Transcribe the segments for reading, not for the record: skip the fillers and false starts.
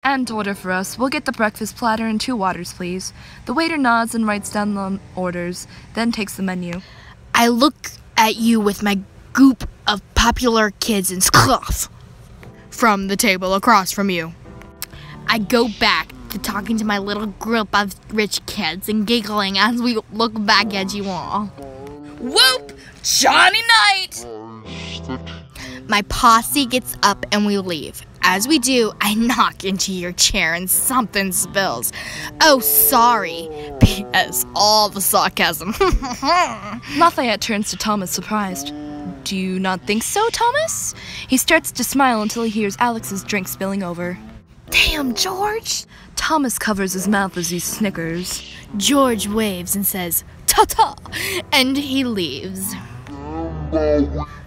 And order for us. We'll get the breakfast platter and 2 waters, please. The waiter nods and writes down the orders, then takes the menu. I look at you with my group of popular kids and scoff from the table across from you. I go back to talking to my little group of rich kids and giggling as we look back at you all. Whoop! Johnny Knight! My posse gets up and we leave. As we do, I knock into your chair and something spills. Oh, sorry. P.S. All the sarcasm. Lafayette turns to Thomas, surprised. Do you not think so, Thomas? He starts to smile until he hears Alex's drink spilling over. Damn, George. Thomas covers his mouth as he snickers. George waves and says, ta-ta, and he leaves.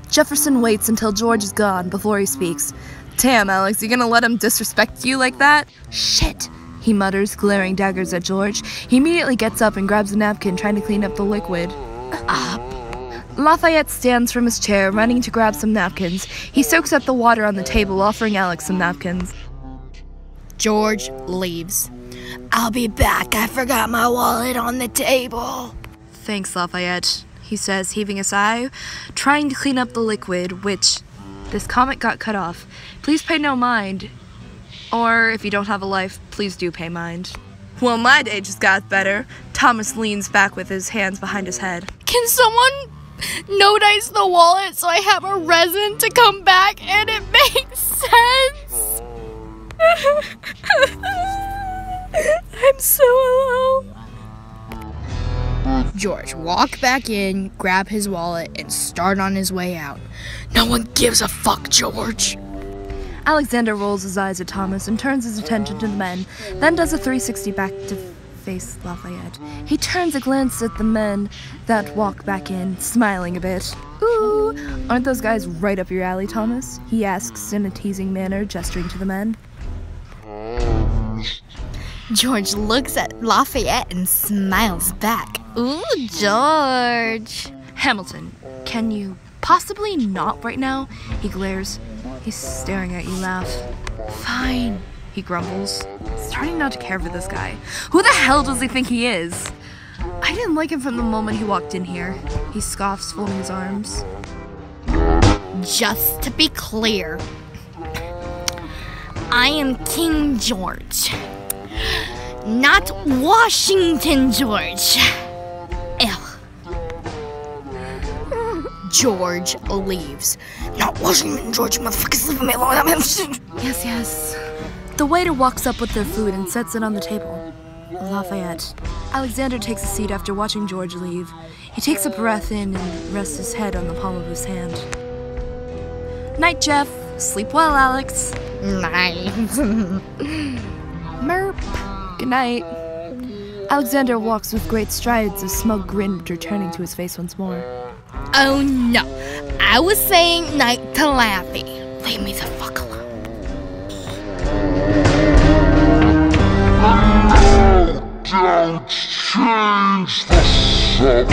Jefferson waits until George is gone before he speaks. Damn, Alex, you gonna let him disrespect you like that? Shit, he mutters, glaring daggers at George. He immediately gets up and grabs a napkin, trying to clean up the liquid. Lafayette stands from his chair, running to grab some napkins. He soaks up the water on the table, offering Alex some napkins. George leaves. I'll be back. I forgot my wallet on the table. Thanks, Lafayette, he says, heaving a sigh, trying to clean up the liquid, which... This comment got cut off. Please pay no mind. Or, if you don't have a life, please do pay mind. Well, my day just got better. Thomas leans back with his hands behind his head. Can someone notice the wallet so I have a reason to come back and it makes sense? I'm so alone. George, walk back in, grab his wallet, and start on his way out. No one gives a fuck, George. Alexander rolls his eyes at Thomas and turns his attention to the men, then does a 360 back to face Lafayette. He turns a glance at the men that walk back in, smiling a bit. Ooh, aren't those guys right up your alley, Thomas? He asks in a teasing manner, gesturing to the men. George looks at Lafayette and smiles back. Ooh, George. Hamilton, can you possibly not right now? He glares. He's staring at you, laugh. Fine, he grumbles, starting not to care for this guy. Who the hell does he think he is? I didn't like him from the moment he walked in here. He scoffs, folding his arms. Just to be clear, I am King George, not Washington George. Ew. George leaves. Not Washington George, motherfuckers, leave me alone. Yes. The waiter walks up with their food and sets it on the table. Lafayette. Alexander takes a seat after watching George leave. He takes a breath in and rests his head on the palm of his hand. Night, Jeff. Sleep well, Alex. Night. Merp. Good night. Alexander walks with great strides, a smug grin returning to his face once more. Oh no, I was saying night to Laffy. Leave me the fuck alone. Don't change the subject.